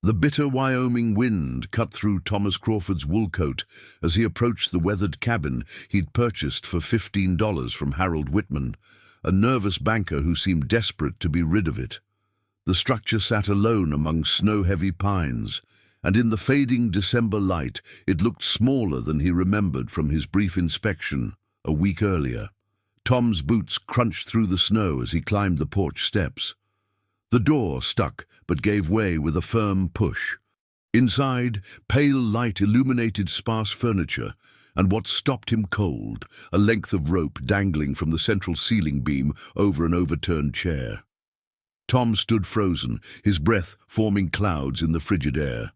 The bitter Wyoming wind cut through Thomas Crawford's wool coat as he approached the weathered cabin he'd purchased for $15 from Harold Whitman, a nervous banker who seemed desperate to be rid of it. The structure sat alone among snow-heavy pines, and in the fading December light it looked smaller than he remembered from his brief inspection a week earlier. Tom's boots crunched through the snow as he climbed the porch steps. The door stuck, but gave way with a firm push. Inside, pale light illuminated sparse furniture, and what stopped him cold, a length of rope dangling from the central ceiling beam over an overturned chair. Tom stood frozen, his breath forming clouds in the frigid air.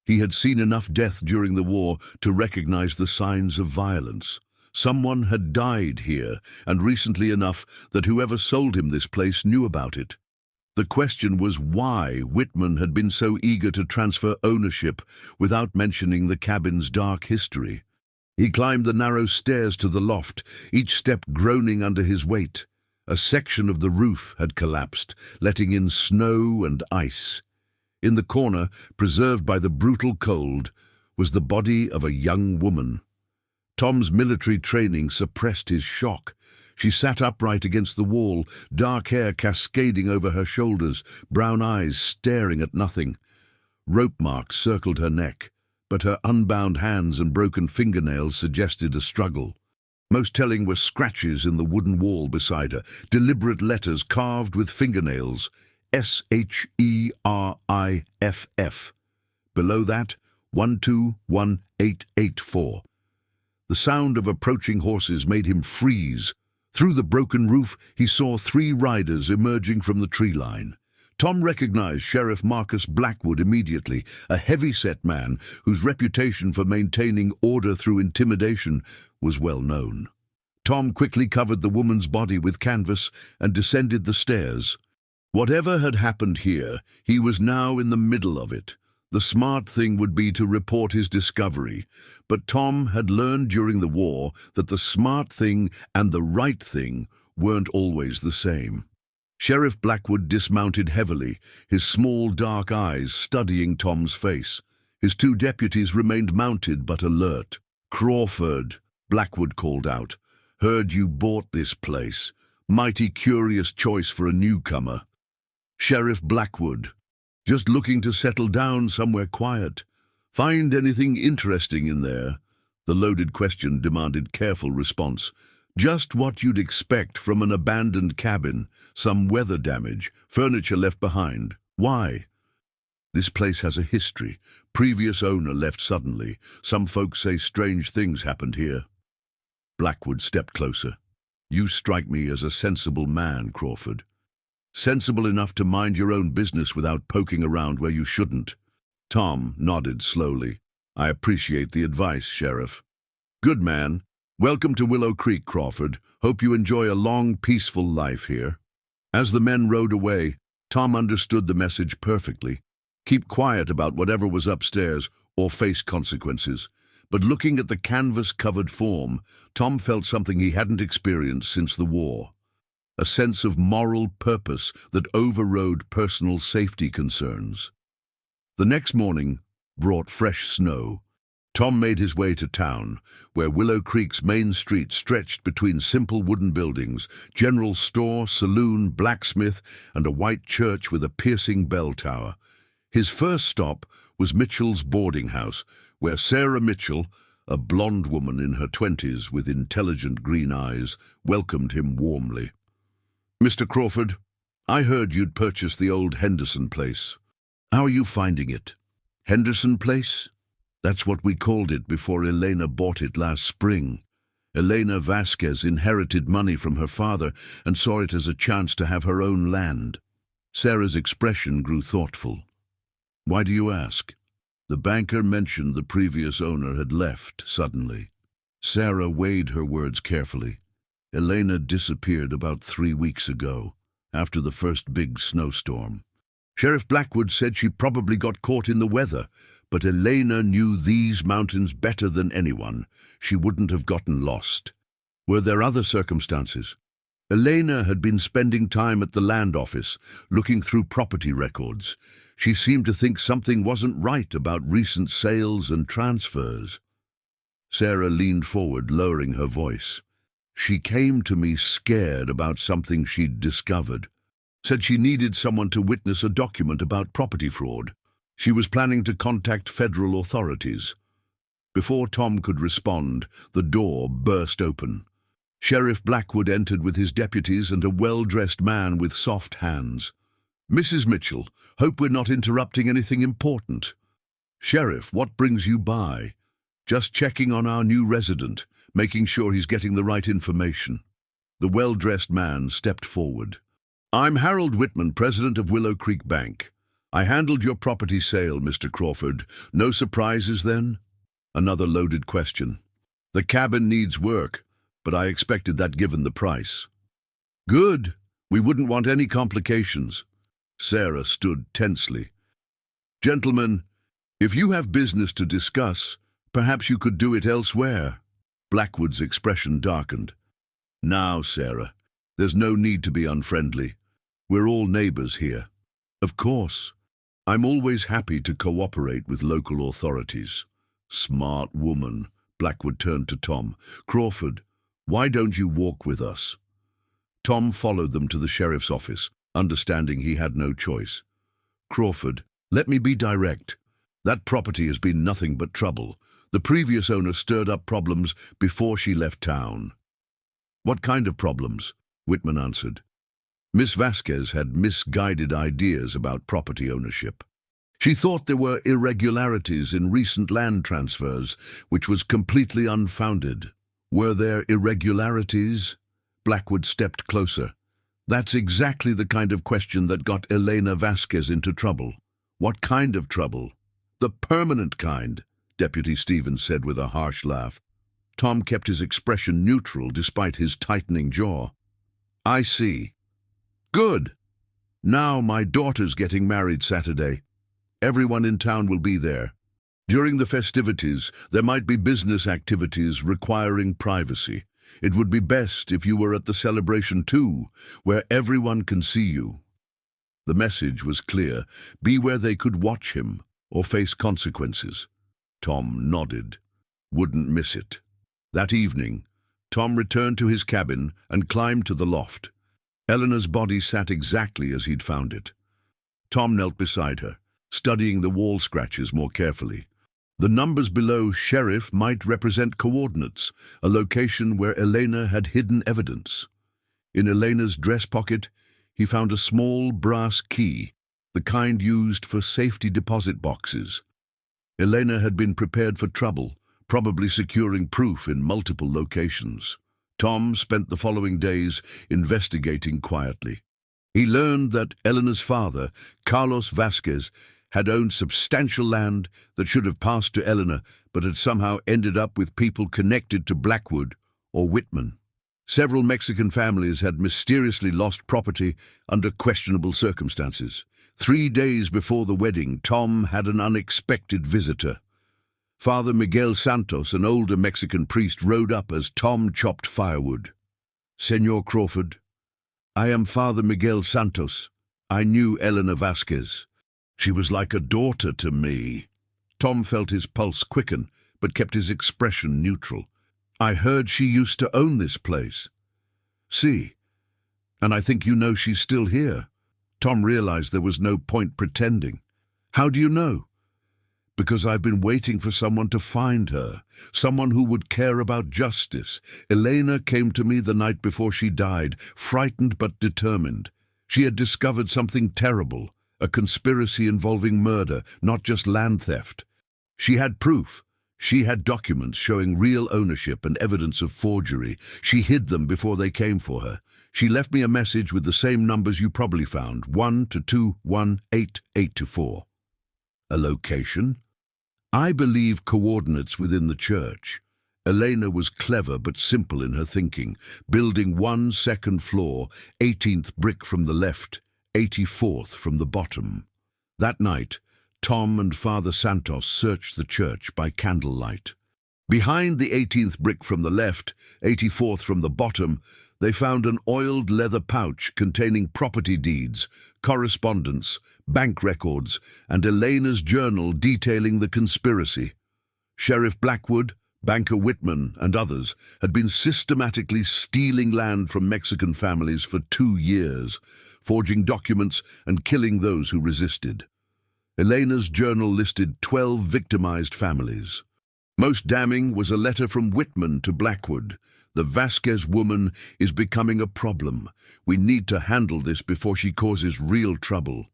He had seen enough death during the war to recognize the signs of violence. Someone had died here, and recently enough that whoever sold him this place knew about it. The question was why Whitman had been so eager to transfer ownership without mentioning the cabin's dark history. He climbed the narrow stairs to the loft, each step groaning under his weight. A section of the roof had collapsed, letting in snow and ice. In the corner, preserved by the brutal cold, was the body of a young woman. Tom's military training suppressed his shock. She sat upright against the wall, dark hair cascading over her shoulders, brown eyes staring at nothing. Rope marks circled her neck, but her unbound hands and broken fingernails suggested a struggle. Most telling were scratches in the wooden wall beside her, deliberate letters carved with fingernails, SHERIFF. Below that, 121884. The sound of approaching horses made him freeze. Through the broken roof, he saw 3 riders emerging from the tree line. Tom recognized Sheriff Marcus Blackwood immediately, a heavy-set man whose reputation for maintaining order through intimidation was well known. Tom quickly covered the woman's body with canvas and descended the stairs. Whatever had happened here, he was now in the middle of it. The smart thing would be to report his discovery, but Tom had learned during the war that the smart thing and the right thing weren't always the same. Sheriff Blackwood dismounted heavily, his small dark eyes studying Tom's face. His 2 deputies remained mounted but alert. "Crawford," Blackwood called out. "Heard you bought this place. Mighty curious choice for a newcomer." "Sheriff Blackwood. Just looking to settle down somewhere quiet. Find anything interesting in there?" The loaded question demanded careful response. "Just what you'd expect from an abandoned cabin. Some weather damage, furniture left behind. Why?" "This place has a history. Previous owner left suddenly. Some folks say strange things happened here." Blackwood stepped closer. "You strike me as a sensible man, Crawford. Sensible enough to mind your own business without poking around where you shouldn't." Tom nodded slowly. "I appreciate the advice, Sheriff." "Good man. Welcome to Willow Creek, Crawford. Hope you enjoy a long, peaceful life here." As the men rode away, Tom understood the message perfectly. Keep quiet about whatever was upstairs or face consequences. But looking at the canvas-covered form, Tom felt something he hadn't experienced since the war. A sense of moral purpose that overrode personal safety concerns. The next morning brought fresh snow. Tom made his way to town, where Willow Creek's main street stretched between simple wooden buildings, general store, saloon, blacksmith, and a white church with a piercing bell tower. His first stop was Mitchell's boarding house, where Sarah Mitchell, a blonde woman in her 20s with intelligent green eyes, welcomed him warmly. "Mr. Crawford, I heard you'd purchased the old Henderson place. How are you finding it?" "Henderson Place? That's what we called it before Elena bought it last spring. Elena Vasquez inherited money from her father and saw it as a chance to have her own land." Sarah's expression grew thoughtful. "Why do you ask?" The banker mentioned the previous owner had left suddenly. Sarah weighed her words carefully. "Elena disappeared about 3 weeks ago, after the first big snowstorm. Sheriff Blackwood said she probably got caught in the weather, but Elena knew these mountains better than anyone. She wouldn't have gotten lost." "Were there other circumstances?" "Elena had been spending time at the land office, looking through property records. She seemed to think something wasn't right about recent sales and transfers. Sarah leaned forward, lowering her voice. She came to me scared about something she'd discovered. Said she needed someone to witness a document about property fraud. She was planning to contact federal authorities. Before Tom could respond, the door burst open. Sheriff Blackwood entered with his deputies and a well-dressed man with soft hands. "Mrs. Mitchell, hope we're not interrupting anything important." "Sheriff, what brings you by?" "Just checking on our new resident, making sure he's getting the right information." The well-dressed man stepped forward. "I'm Harold Whitman, president of Willow Creek Bank. I handled your property sale, Mr. Crawford. No surprises then?" Another loaded question. "The cabin needs work, but I expected that given the price." "Good. We wouldn't want any complications." Sarah stood tensely. "Gentlemen, if you have business to discuss, perhaps you could do it elsewhere." Blackwood's expression darkened. "Now, Sarah, there's no need to be unfriendly. We're all neighbors here." "Of course. I'm always happy to cooperate with local authorities." "Smart woman." Blackwood turned to Tom. "Crawford, why don't you walk with us?" Tom followed them to the sheriff's office, understanding he had no choice. "Crawford, let me be direct. That property has been nothing but trouble. The previous owner stirred up problems before she left town." "What kind of problems?" Whitman answered. "Miss Vasquez had misguided ideas about property ownership. She thought there were irregularities in recent land transfers, which was completely unfounded." "Were there irregularities?" Blackwood stepped closer. "That's exactly the kind of question that got Elena Vasquez into trouble." "What kind of trouble?" "The permanent kind," Deputy Stevens said with a harsh laugh. Tom kept his expression neutral despite his tightening jaw. "I see. Good. Now my daughter's getting married Saturday. Everyone in town will be there. During the festivities, there might be business activities requiring privacy. It would be best if you were at the celebration too, where everyone can see you." The message was clear. Be where they could watch him or face consequences. Tom nodded. Wouldn't miss it. That evening, Tom returned to his cabin and climbed to the loft. Eleanor's body sat exactly as he'd found it. Tom knelt beside her, studying the wall scratches more carefully. The numbers below sheriff might represent coordinates, a location where Elena had hidden evidence. In Elena's dress pocket, he found a small brass key, the kind used for safety deposit boxes. Elena had been prepared for trouble, probably securing proof in multiple locations. Tom spent the following days investigating quietly. He learned that Eleanor's father, Carlos Vasquez, had owned substantial land that should have passed to Eleanor, but had somehow ended up with people connected to Blackwood or Whitman. Several Mexican families had mysteriously lost property under questionable circumstances. 3 days before the wedding, Tom had an unexpected visitor. Father Miguel Santos, an older Mexican priest, rode up as Tom chopped firewood. "Senor Crawford, I am Father Miguel Santos. I knew Elena Vasquez. She was like a daughter to me." Tom felt his pulse quicken, but kept his expression neutral. "I heard she used to own this place." "See, and I think you know she's still here." Tom realized there was no point pretending. "How do you know?" "Because I've been waiting for someone to find her, someone who would care about justice. Elena came to me the night before she died, frightened but determined. She had discovered something terrible. A conspiracy involving murder, not just land theft. She had proof. She had documents showing real ownership and evidence of forgery. She hid them before they came for her. She left me a message with the same numbers you probably found, 1-2-1-8-8-4. A location? I believe coordinates within the church. Elena was clever but simple in her thinking, building 1 second floor, 18th brick from the left, 84th from the bottom. That night, Tom and Father Santos searched the church by candlelight. Behind the 18th brick from the left, 84th from the bottom, They found an oiled leather pouch containing property deeds, correspondence, bank records, and Elena's journal detailing the conspiracy. Sheriff Blackwood, Banker Whitman, and others had been systematically stealing land from Mexican families for 2 years, forging documents and killing those who resisted. Elena's journal listed 12 victimized families. Most damning was a letter from Whitman to Blackwood. "The Vasquez woman is becoming a problem. We need to handle this before she causes real trouble."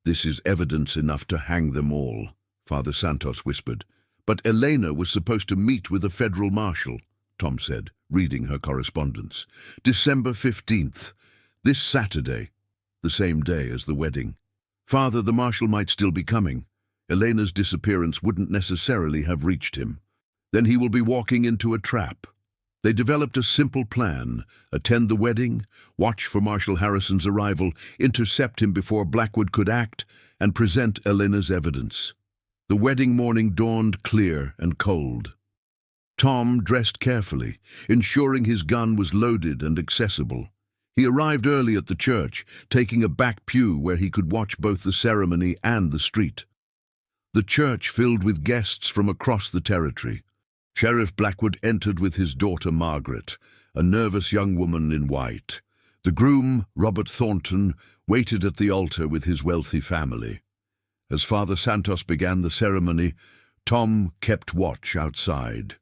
"This is evidence enough to hang them all," Father Santos whispered. "But Elena was supposed to meet with a federal marshal," Tom said, reading her correspondence. "December 15th, this Saturday, the same day as the wedding. Father, the marshal might still be coming. Elena's disappearance wouldn't necessarily have reached him. Then he will be walking into a trap." They developed a simple plan: attend the wedding, watch for Marshal Harrison's arrival, intercept him before Blackwood could act, and present Elena's evidence. The wedding morning dawned clear and cold. Tom dressed carefully, ensuring his gun was loaded and accessible. He arrived early at the church, taking a back pew where he could watch both the ceremony and the street. The church filled with guests from across the territory. Sheriff Blackwood entered with his daughter Margaret, a nervous young woman in white. The groom, Robert Thornton, waited at the altar with his wealthy family. As Father Santos began the ceremony, Tom kept watch outside.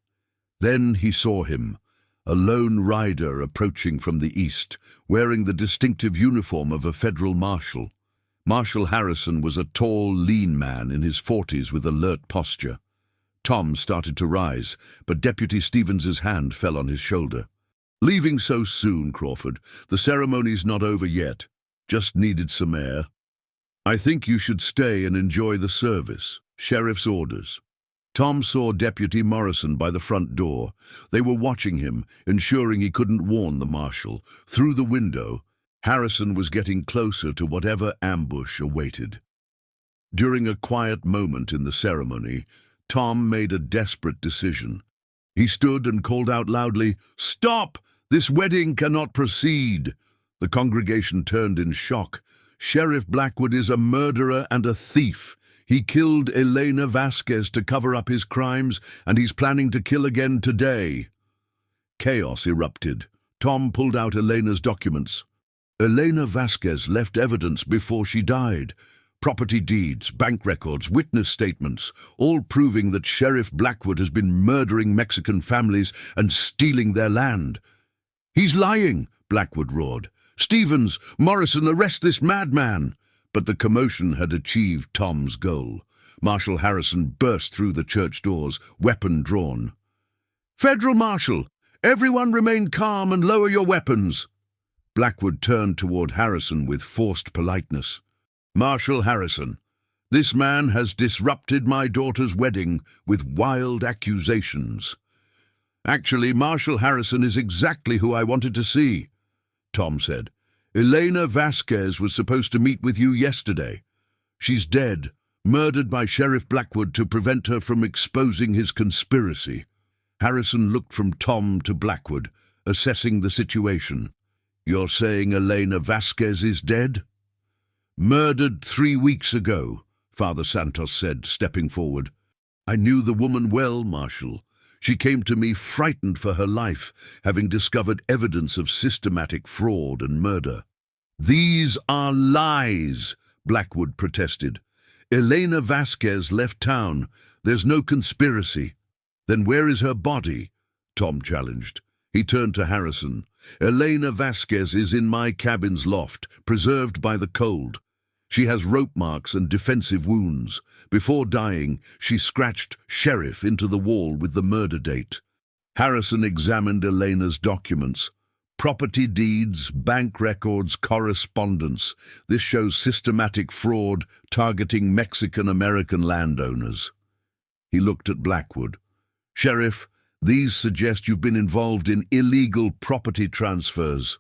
Then he saw him, a lone rider approaching from the east, wearing the distinctive uniform of a federal marshal. Marshal Harrison was a tall, lean man in his 40s with alert posture. Tom started to rise, but Deputy Stevens's hand fell on his shoulder. "Leaving so soon, Crawford? The ceremony's not over yet. Just needed some air." "I think you should stay and enjoy the service. Sheriff's orders." Tom saw Deputy Morrison by the front door. They were watching him, ensuring he couldn't warn the marshal. Through the window, Harrison was getting closer to whatever ambush awaited. During a quiet moment in the ceremony, Tom made a desperate decision. He stood and called out loudly, "Stop! This wedding cannot proceed!" The congregation turned in shock. "Sheriff Blackwood is a murderer and a thief. He killed Elena Vasquez to cover up his crimes, and he's planning to kill again today." Chaos erupted. Tom pulled out Elena's documents. Elena Vasquez left evidence before she died. Property deeds, bank records, witness statements, all proving that Sheriff Blackwood has been murdering Mexican families and stealing their land. "He's lying," Blackwood roared. "Stevens, Morrison, arrest this madman!" But the commotion had achieved Tom's goal. Marshal Harrison burst through the church doors, weapon drawn. "Federal Marshal, everyone remain calm and lower your weapons." Blackwood turned toward Harrison with forced politeness. "Marshal Harrison, this man has disrupted my daughter's wedding with wild accusations." "Actually, Marshal Harrison is exactly who I wanted to see," Tom said. "Elena Vasquez was supposed to meet with you yesterday. She's dead, murdered by Sheriff Blackwood to prevent her from exposing his conspiracy." Harrison looked from Tom to Blackwood, assessing the situation. "You're saying Elena Vasquez is dead?" "Murdered 3 weeks ago," Father Santos said, stepping forward. "I knew the woman well, Marshal. She came to me frightened for her life, having discovered evidence of systematic fraud and murder." "These are lies," Blackwood protested. "Elena Vasquez left town. There's no conspiracy." "Then where is her body?" Tom challenged. He turned to Harrison. "Elena Vasquez is in my cabin's loft, preserved by the cold. She has rope marks and defensive wounds. Before dying, she scratched Sheriff into the wall with the murder date." Harrison examined Elena's documents. Property deeds, bank records, correspondence. This shows systematic fraud targeting Mexican-American landowners. He looked at Blackwood. "Sheriff, these suggest you've been involved in illegal property transfers."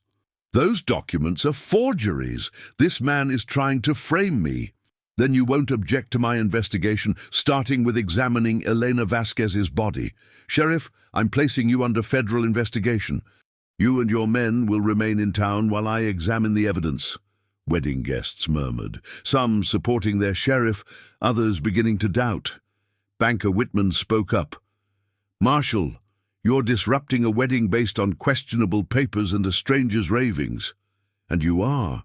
"Those documents are forgeries. This man is trying to frame me." "Then you won't object to my investigation, starting with examining Elena Vasquez's body. Sheriff, I'm placing you under federal investigation. You and your men will remain in town while I examine the evidence." Wedding guests murmured, some supporting their sheriff, others beginning to doubt. Banker Whitman spoke up. "Marshal, you're disrupting a wedding based on questionable papers and a stranger's ravings." "And you are."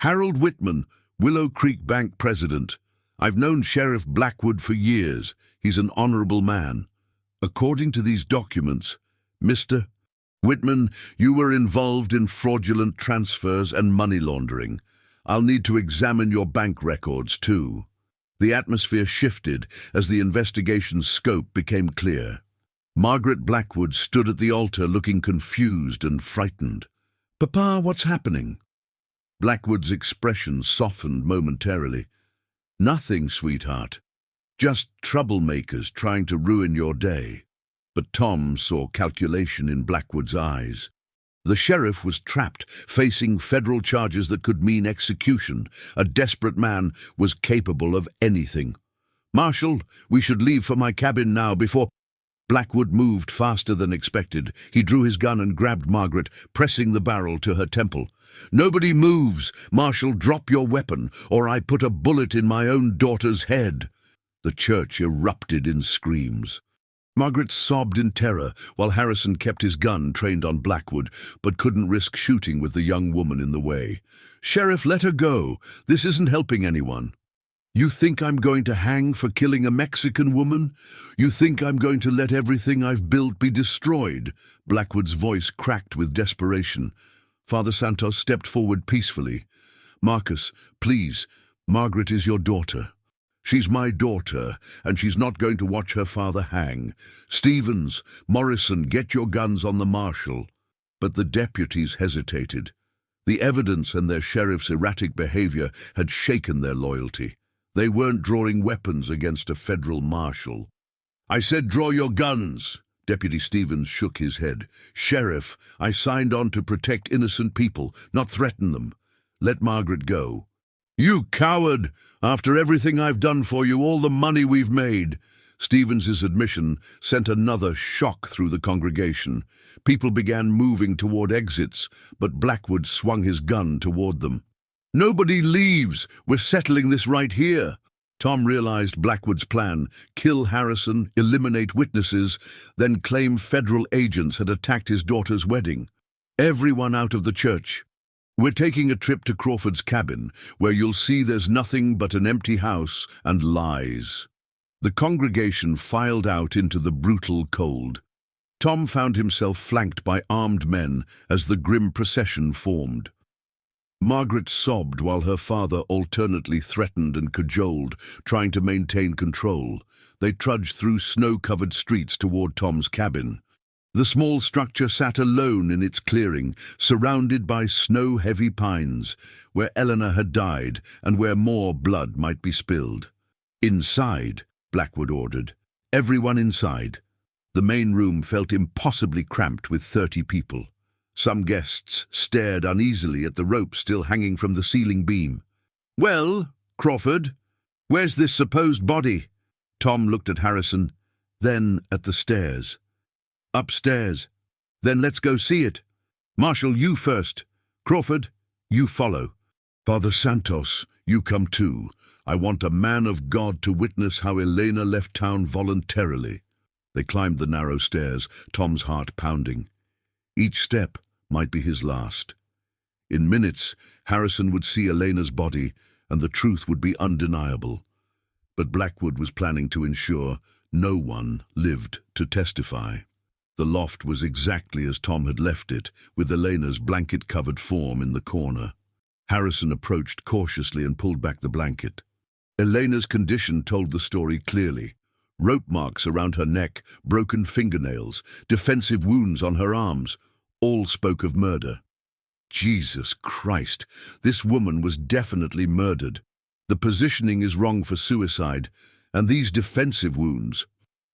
"Harold Whitman, Willow Creek Bank president. I've known Sheriff Blackwood for years. He's an honorable man. According to these documents, Mr. Whitman, you were involved in fraudulent transfers and money laundering. I'll need to examine your bank records, too." The atmosphere shifted as the investigation's scope became clear. Margaret Blackwood stood at the altar looking confused and frightened. "Papa, what's happening?" Blackwood's expression softened momentarily. "Nothing, sweetheart. Just troublemakers trying to ruin your day." But Tom saw calculation in Blackwood's eyes. The sheriff was trapped, facing federal charges that could mean execution. A desperate man was capable of anything. "Marshal, we should leave for my cabin now before—" Blackwood moved faster than expected. He drew his gun and grabbed Margaret, pressing the barrel to her temple. "Nobody moves! Marshal, drop your weapon, or I put a bullet in my own daughter's head." The church erupted in screams. Margaret sobbed in terror, while Harrison kept his gun trained on Blackwood, but couldn't risk shooting with the young woman in the way. "Sheriff, let her go. This isn't helping anyone." "You think I'm going to hang for killing a Mexican woman? You think I'm going to let everything I've built be destroyed?" Blackwood's voice cracked with desperation. Father Santos stepped forward peacefully. "Marcus, please, Margaret is your daughter. She's my daughter, and she's not going to watch her father hang. Stevens, Morrison, get your guns on the marshal." But the deputies hesitated. The evidence and their sheriff's erratic behavior had shaken their loyalty. They weren't drawing weapons against a federal marshal. "I said draw your guns." Deputy Stevens shook his head. "Sheriff, I signed on to protect innocent people, not threaten them. Let Margaret go." "You coward! After everything I've done for you, all the money we've made." Stevens's admission sent another shock through the congregation. People began moving toward exits, but Blackwood swung his gun toward them. "Nobody leaves! We're settling this right here." Tom realized Blackwood's plan: kill Harrison, eliminate witnesses, then claim federal agents had attacked his daughter's wedding. "Everyone out of the church. We're taking a trip to Crawford's cabin, where you'll see there's nothing but an empty house and lies." The congregation filed out into the brutal cold. Tom found himself flanked by armed men as the grim procession formed. Margaret sobbed while her father alternately threatened and cajoled, trying to maintain control. They trudged through snow-covered streets toward Tom's cabin. The small structure sat alone in its clearing, surrounded by snow-heavy pines, where Eleanor had died and where more blood might be spilled. "Inside," Blackwood ordered. "Everyone inside." The main room felt impossibly cramped with 30 people. Some guests stared uneasily at the rope still hanging from the ceiling beam. "Well, Crawford, where's this supposed body?" Tom looked at Harrison, then at the stairs. "Upstairs." "Then let's go see it. Marshal, you first. Crawford, you follow. Father Santos, you come too. I want a man of God to witness how Elena left town voluntarily." They climbed the narrow stairs, Tom's heart pounding. Each step might be his last. In minutes, Harrison would see Elena's body, and the truth would be undeniable. But Blackwood was planning to ensure no one lived to testify. The loft was exactly as Tom had left it, with Elena's blanket-covered form in the corner. Harrison approached cautiously and pulled back the blanket. Elena's condition told the story clearly. Rope marks around her neck, broken fingernails, defensive wounds on her arms, all spoke of murder. Jesus Christ, this woman was definitely murdered. The positioning is wrong for suicide, and these defensive wounds.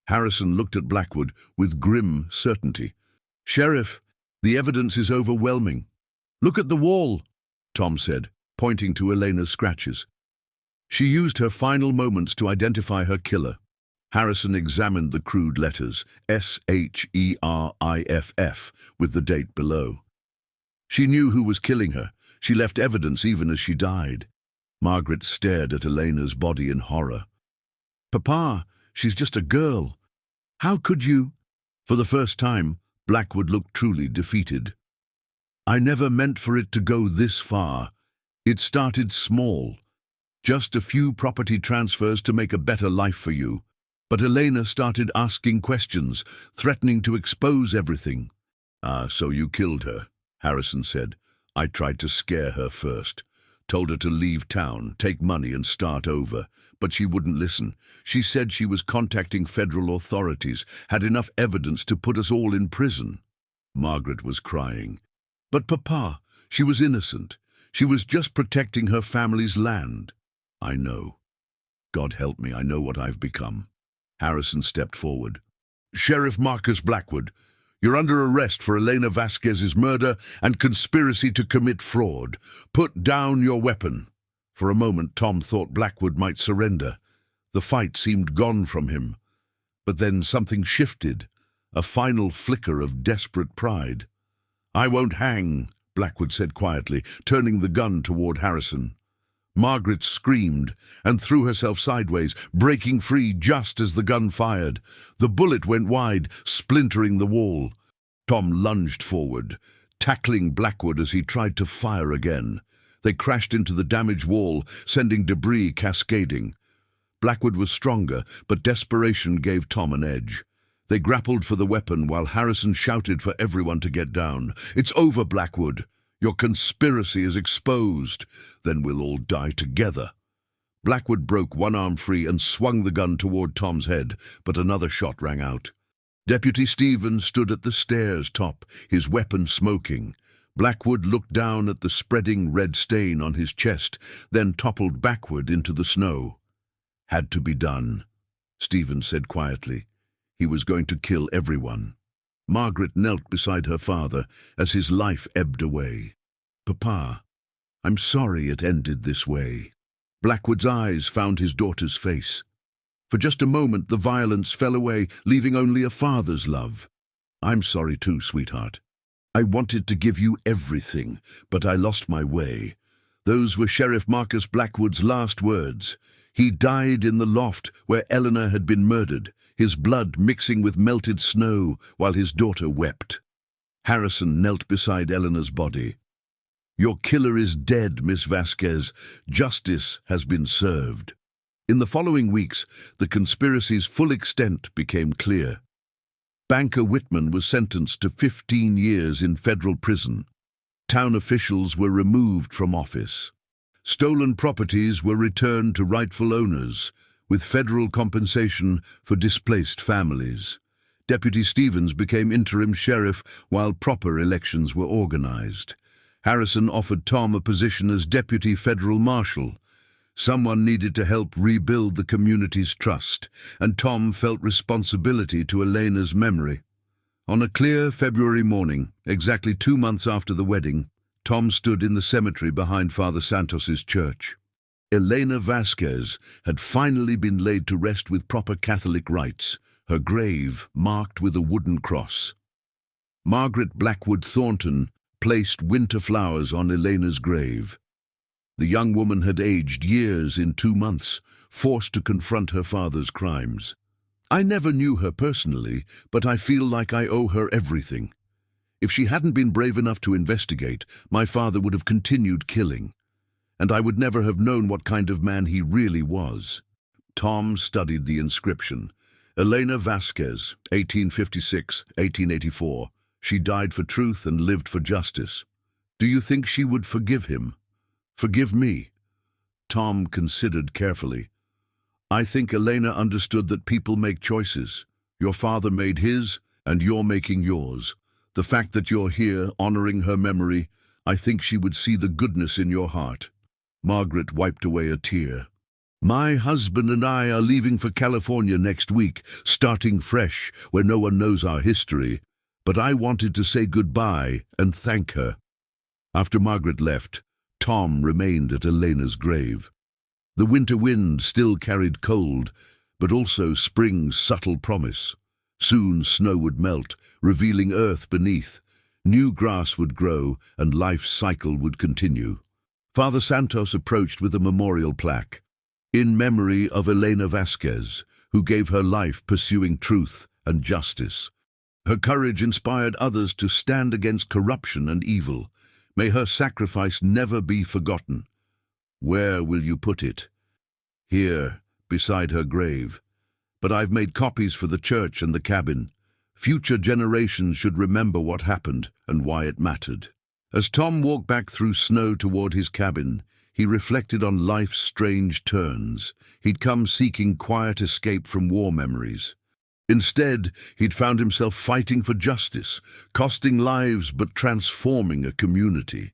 Harrison looked at Blackwood with grim certainty. "Sheriff, the evidence is overwhelming." "Look at the wall," Tom said, pointing to Elena's scratches. She used her final moments to identify her killer. Harrison examined the crude letters, SHERIFF, with the date below. She knew who was killing her. She left evidence even as she died. Margaret stared at Elena's body in horror. "Papa, she's just a girl. How could you?" For the first time, Blackwood looked truly defeated. "I never meant for it to go this far. It started small. Just a few property transfers to make a better life for you. But Elena started asking questions, threatening to expose everything." "Ah, so you killed her," Harrison said. "I tried to scare her first. Told her to leave town, take money and start over. But she wouldn't listen. She said she was contacting federal authorities, had enough evidence to put us all in prison." Margaret was crying. "But Papa, she was innocent. She was just protecting her family's land." "I know. God help me, I know what I've become." Harrison stepped forward. "Sheriff Marcus Blackwood, you're under arrest for Elena Vasquez's murder and conspiracy to commit fraud. Put down your weapon." For a moment, Tom thought Blackwood might surrender. The fight seemed gone from him. But then something shifted, a final flicker of desperate pride. "I won't hang," Blackwood said quietly, turning the gun toward Harrison. Margaret screamed and threw herself sideways, breaking free just as the gun fired. The bullet went wide, splintering the wall. Tom lunged forward, tackling Blackwood as he tried to fire again. They crashed into the damaged wall, sending debris cascading. Blackwood was stronger, but desperation gave Tom an edge. They grappled for the weapon while Harrison shouted for everyone to get down. "It's over, Blackwood. Your conspiracy is exposed. Then we'll all die together." Blackwood broke one arm free and swung the gun toward Tom's head, but another shot rang out. Deputy Stevens stood at the stairs top, his weapon smoking. Blackwood looked down at the spreading red stain on his chest, then toppled backward into the snow. "Had to be done," Stevens said quietly. He was going to kill everyone. Margaret knelt beside her father as his life ebbed away. "Papa, I'm sorry it ended this way." Blackwood's eyes found his daughter's face. For just a moment the violence fell away, leaving only a father's love. "I'm sorry too, sweetheart. I wanted to give you everything, but I lost my way." Those were Sheriff Marcus Blackwood's last words. He died in the loft where Eleanor had been murdered, his blood mixing with melted snow while his daughter wept. Harrison knelt beside Eleanor's body. "Your killer is dead, Miss Vasquez. Justice has been served." In the following weeks, the conspiracy's full extent became clear. Banker Whitman was sentenced to 15 years in federal prison. Town officials were removed from office. Stolen properties were returned to rightful owners, with federal compensation for displaced families. Deputy Stevens became interim sheriff while proper elections were organized. Harrison offered Tom a position as deputy federal marshal. Someone needed to help rebuild the community's trust, and Tom felt responsibility to Elena's memory. On a clear February morning, exactly 2 months after the wedding, Tom stood in the cemetery behind Father Santos's church. Elena Vasquez had finally been laid to rest with proper Catholic rites, her grave marked with a wooden cross. Margaret Blackwood Thornton placed winter flowers on Elena's grave. The young woman had aged years in 2 months, forced to confront her father's crimes. "I never knew her personally, but I feel like I owe her everything. If she hadn't been brave enough to investigate, my father would have continued killing. And I would never have known what kind of man he really was." Tom studied the inscription. Elena Vasquez, 1856-1884. She died for truth and lived for justice. Do you think she would forgive him? Forgive me? Tom considered carefully. "I think Elena understood that people make choices. Your father made his, and you're making yours. The fact that you're here, honoring her memory, I think she would see the goodness in your heart." Margaret wiped away a tear. "My husband and I are leaving for California next week, starting fresh, where no one knows our history. But I wanted to say goodbye and thank her." After Margaret left, Tom remained at Elena's grave. The winter wind still carried cold, but also spring's subtle promise. Soon snow would melt, revealing earth beneath. New grass would grow, and life's cycle would continue. Father Santos approached with a memorial plaque, in memory of Elena Vasquez, who gave her life pursuing truth and justice. Her courage inspired others to stand against corruption and evil. May her sacrifice never be forgotten. Where will you put it? Here, beside her grave. But I've made copies for the church and the cabin. Future generations should remember what happened and why it mattered. As Tom walked back through snow toward his cabin, he reflected on life's strange turns. He'd come seeking quiet escape from war memories. Instead, he'd found himself fighting for justice, costing lives but transforming a community.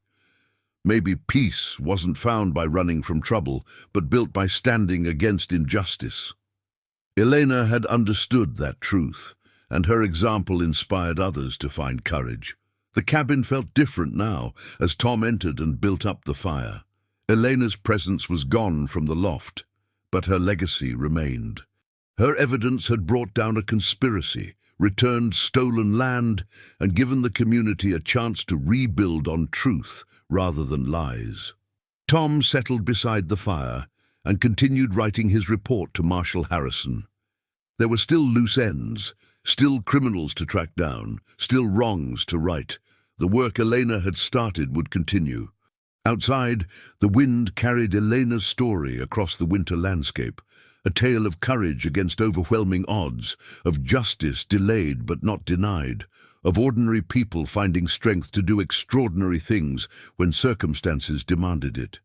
Maybe peace wasn't found by running from trouble, but built by standing against injustice. Elena had understood that truth, and her example inspired others to find courage. The cabin felt different now as Tom entered and built up the fire. Elena's presence was gone from the loft, but her legacy remained. Her evidence had brought down a conspiracy, returned stolen land, and given the community a chance to rebuild on truth rather than lies. Tom settled beside the fire and continued writing his report to Marshal Harrison. There were still loose ends, still criminals to track down, still wrongs to right. The work Elena had started would continue. Outside, the wind carried Elena's story across the winter landscape, a tale of courage against overwhelming odds, of justice delayed but not denied, of ordinary people finding strength to do extraordinary things when circumstances demanded it.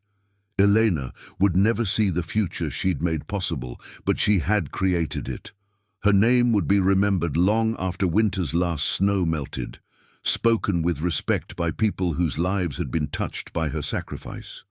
Elena would never see the future she'd made possible, but she had created it. Her name would be remembered long after winter's last snow melted, spoken with respect by people whose lives had been touched by her sacrifice.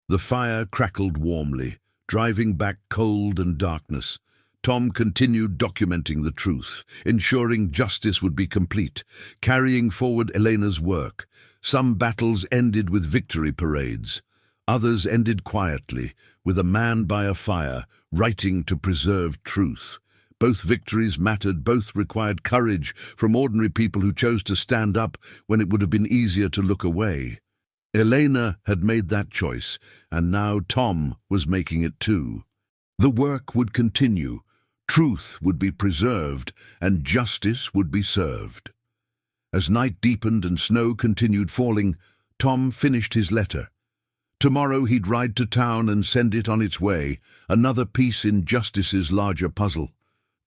The fire crackled warmly, driving back cold and darkness. Tom continued documenting the truth, ensuring justice would be complete, carrying forward Elena's work. Some battles ended with victory parades. Others ended quietly, with a man by a fire, writing to preserve truth. Both victories mattered, both required courage from ordinary people who chose to stand up when it would have been easier to look away. Elena had made that choice, and now Tom was making it too. The work would continue, truth would be preserved, and justice would be served. As night deepened and snow continued falling, Tom finished his letter. Tomorrow he'd ride to town and send it on its way, another piece in justice's larger puzzle.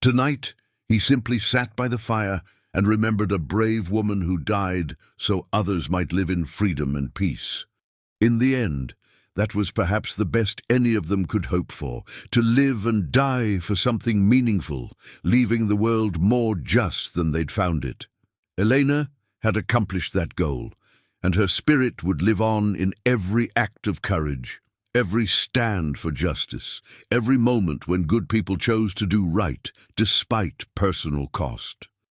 Tonight, he simply sat by the fire and remembered a brave woman who died so others might live in freedom and peace. In the end, that was perhaps the best any of them could hope for, to live and die for something meaningful, leaving the world more just than they'd found it. Elena had accomplished that goal, and her spirit would live on in every act of courage, every stand for justice, every moment when good people chose to do right despite personal cost.